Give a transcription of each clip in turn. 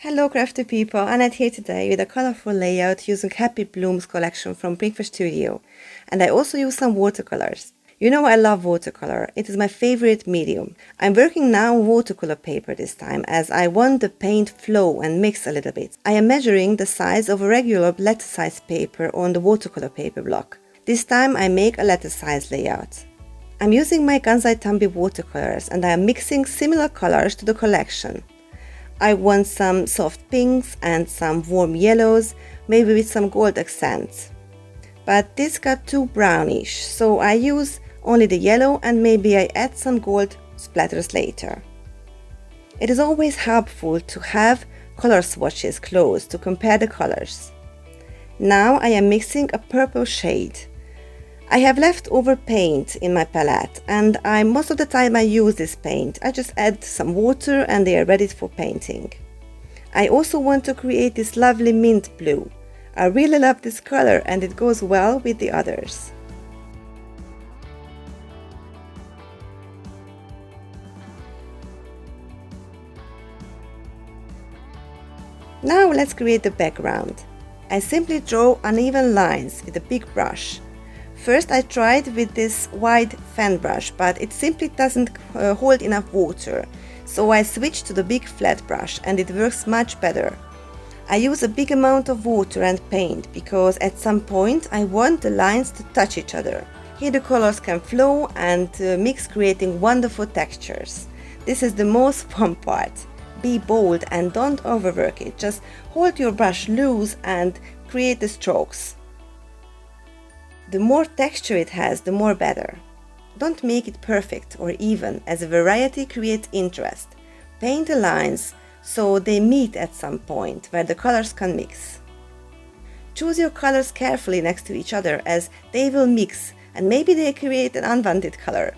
Hello crafty people, Anett here today with a colorful layout using Happy Blooms collection from Pinkfresh Studio. And I also use some watercolors. You know I love watercolor, it is my favorite medium. I'm working now on watercolor paper this time as I want the paint flow and mix a little bit. I am measuring the size of a regular letter size paper on the watercolor paper block. This time I make a letter size layout. I'm using my Kansai Tambi watercolors and I am mixing similar colors to the collection. I want some soft pinks and some warm yellows, maybe with some gold accents. But this got too brownish, so I use only the yellow and maybe I add some gold splatters later. It is always helpful to have color swatches close to compare the colors. Now I am mixing a purple shade. I have leftover paint in my palette and most of the time I use this paint. I just add some water and they are ready for painting. I also want to create this lovely mint blue. I really love this color and it goes well with the others. Now let's create the background. I simply draw uneven lines with a big brush. First I tried with this wide fan brush, but it simply doesn't hold enough water, so I switched to the big flat brush and it works much better. I use a big amount of water and paint because at some point I want the lines to touch each other. Here the colors can flow and mix, creating wonderful textures. This is the most fun part. Be bold and don't overwork it, just hold your brush loose and create the strokes. The more texture it has, the more better. Don't make it perfect or even, as a variety creates interest. Paint the lines so they meet at some point where the colors can mix. Choose your colors carefully next to each other as they will mix and maybe they create an unwanted color.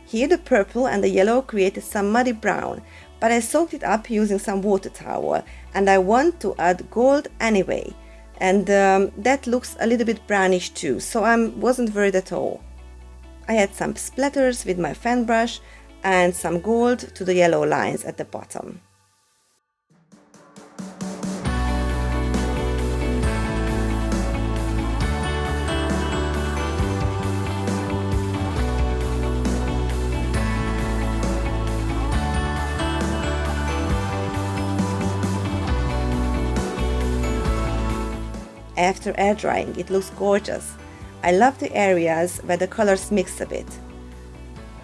Here the purple and the yellow created some muddy brown, but I soaked it up using some water towel and I want to add gold anyway. And that looks a little bit brownish too, so I wasn't worried at all. I had some splatters with my fan brush and some gold to the yellow lines at the bottom. After air drying, it looks gorgeous. I love the areas where the colors mix a bit.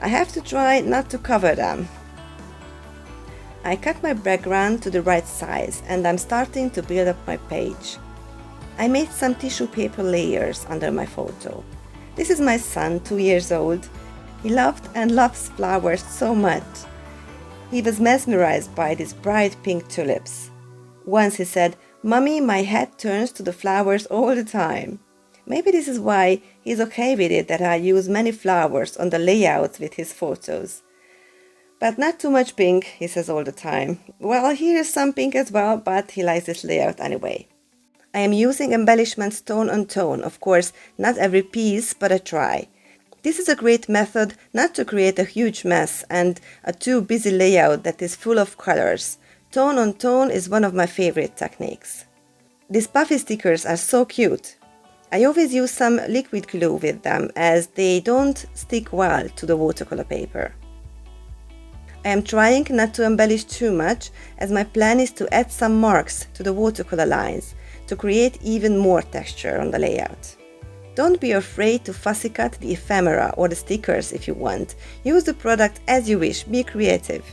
I have to try not to cover them. I cut my background to the right size and I'm starting to build up my page. I made some tissue paper layers under my photo. This is my son, 2 years old. He loved and loves flowers so much. He was mesmerized by these bright pink tulips. Once he said, "Mommy, my head turns to the flowers all the time." Maybe this is why he's okay with it that I use many flowers on the layouts with his photos. But not too much pink, he says all the time. Well, here is some pink as well, but he likes this layout anyway. I am using embellishments tone on tone. Of course, not every piece, but I try. This is a great method not to create a huge mess and a too busy layout that is full of colors. Tone on tone is one of my favorite techniques. These puffy stickers are so cute. I always use some liquid glue with them as they don't stick well to the watercolor paper. I am trying not to embellish too much as my plan is to add some marks to the watercolor lines to create even more texture on the layout. Don't be afraid to fussy cut the ephemera or the stickers if you want. Use the product as you wish, be creative.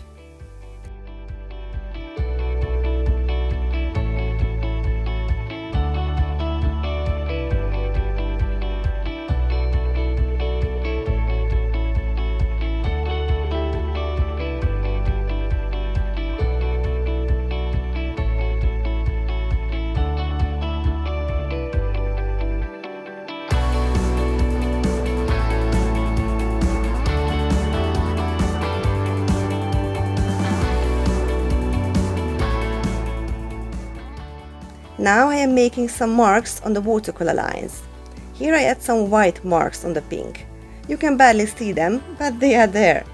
Now I am making some marks on the watercolor lines. Here I add some white marks on the pink. You can barely see them, but they are there.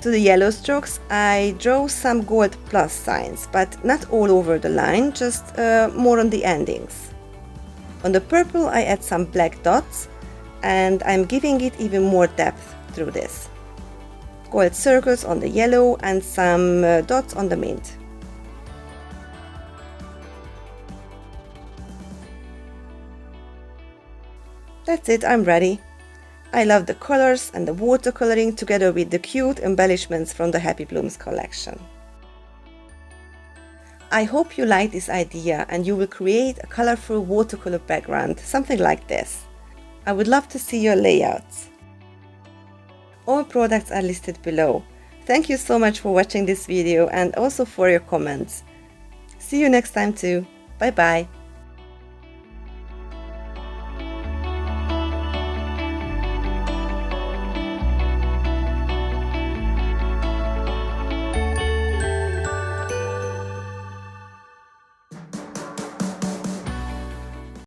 To the yellow strokes, I draw some gold plus signs, but not all over the line, just more on the endings. On the purple, I add some black dots, and I'm giving it even more depth through this. Gold circles on the yellow and some dots on the mint. That's it, I'm ready. I love the colors and the watercoloring together with the cute embellishments from the Happy Blooms collection. I hope you like this idea and you will create a colorful watercolor background, something like this. I would love to see your layouts. All products are listed below. Thank you so much for watching this video and also for your comments. See you next time too. Bye bye.